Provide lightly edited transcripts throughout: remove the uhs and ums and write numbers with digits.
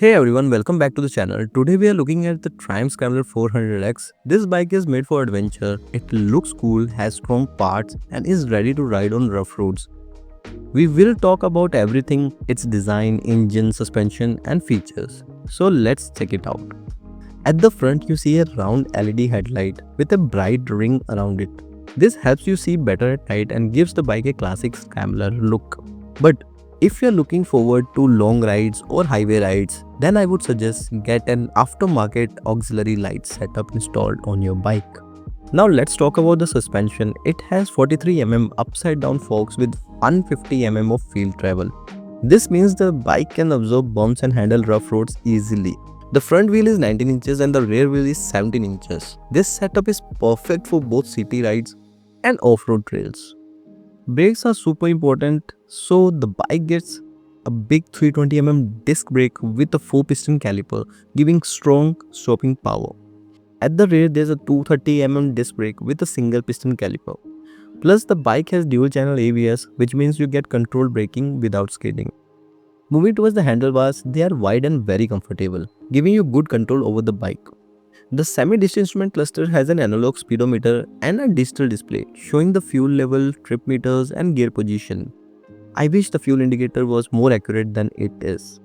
Hey everyone, welcome back to the channel. Today we are looking at the Triumph Scrambler 400X. This bike is made for adventure. It looks cool, has strong parts and is ready to ride on rough roads. We will talk about everything, its design, engine, suspension and features. So let's check it out. At the front you see a round LED headlight with a bright ring around it. This helps you see better at night and gives the bike a classic Scrambler look. But if you're looking forward to long rides or highway rides, then I would suggest get an aftermarket auxiliary light setup installed on your bike. Now let's talk about the suspension. It has 43 mm upside down forks with 150 mm of field travel. This means the bike can absorb bumps and handle rough roads easily. The front wheel is 19 inches and the rear wheel is 17 inches. This setup is perfect for both city rides and off-road trails. Brakes are super important, so the bike gets a big 320 mm disc brake with a 4-piston caliper, giving strong stopping power. At the rear, there's a 230 mm disc brake with a single piston caliper. Plus, the bike has dual channel ABS, which means you get controlled braking without skidding. Moving towards the handlebars, they are wide and very comfortable, giving you good control over the bike. The semi-digital instrument cluster has an analog speedometer and a digital display showing the fuel level, trip meters and gear position. I wish the fuel indicator was more accurate than it is.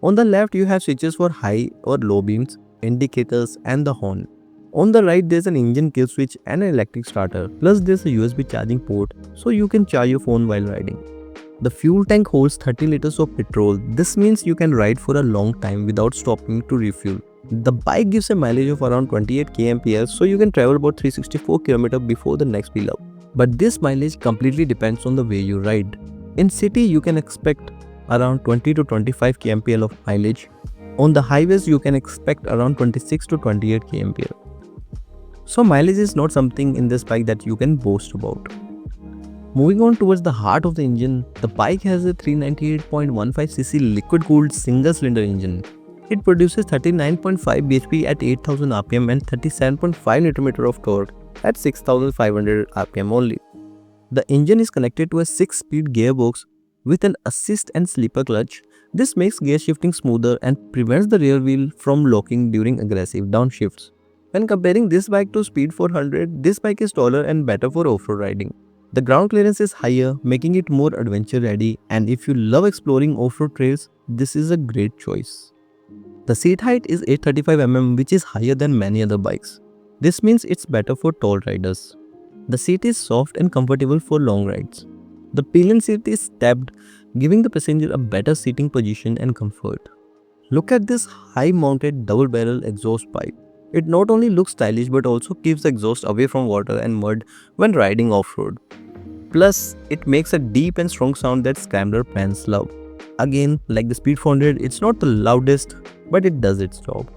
On the left you have switches for high or low beams, indicators and the horn. On the right there's an engine kill switch and an electric starter, plus there's a USB charging port so you can charge your phone while riding. The fuel tank holds 30 liters of petrol. This means you can ride for a long time without stopping to refuel. The bike gives a mileage of around 28 kmph, so you can travel about 364 km before the next wheel up. But this mileage completely depends on the way you ride. In city, you can expect around 20 to 25 kmph of mileage. On the highways, you can expect around 26 to 28 kmph. So mileage is not something in this bike that you can boast about. Moving on towards the heart of the engine, the bike has a 398.15cc liquid-cooled single-cylinder engine. It produces 39.5 bhp at 8000 rpm and 37.5 Nm of torque at 6500 rpm only. The engine is connected to a 6-speed gearbox with an assist and sleeper clutch. This makes gear shifting smoother and prevents the rear wheel from locking during aggressive downshifts. When comparing this bike to Speed 400, this bike is taller and better for off-road riding. The ground clearance is higher, making it more adventure ready, and if you love exploring off-road trails, this is a great choice. The seat height is 835 mm, which is higher than many other bikes. This means it's better for tall riders. The seat is soft and comfortable for long rides. The pillion seat is stepped, giving the passenger a better seating position and comfort. Look at this high-mounted double-barrel exhaust pipe. It not only looks stylish but also keeps the exhaust away from water and mud when riding off-road. Plus, it makes a deep and strong sound that Scrambler fans love. Again, like the Speed 400, it's not the loudest, but it does its job.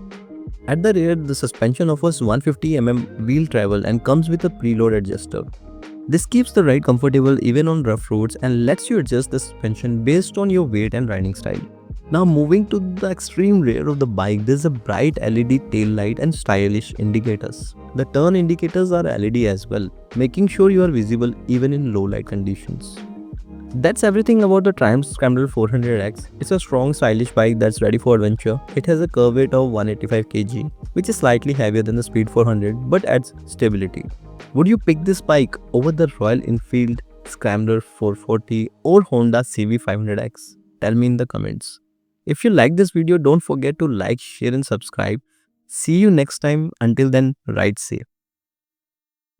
At the rear, the suspension offers 150 mm wheel travel and comes with a preload adjuster. This keeps the ride comfortable even on rough roads and lets you adjust the suspension based on your weight and riding style. Now moving to the extreme rear of the bike, there's a bright LED tail light and stylish indicators. The turn indicators are LED as well, making sure you are visible even in low light conditions. That's everything about the Triumph Scrambler 400X. It's a strong, stylish bike that's ready for adventure. It has a curve weight of 185 kg, which is slightly heavier than the Speed 400 but adds stability. Would you pick this bike over the Royal Enfield Scrambler 440 or Honda CB500X? Tell me in the comments. If you like this video, don't forget to like, share and subscribe. See you next time. Until then, ride safe.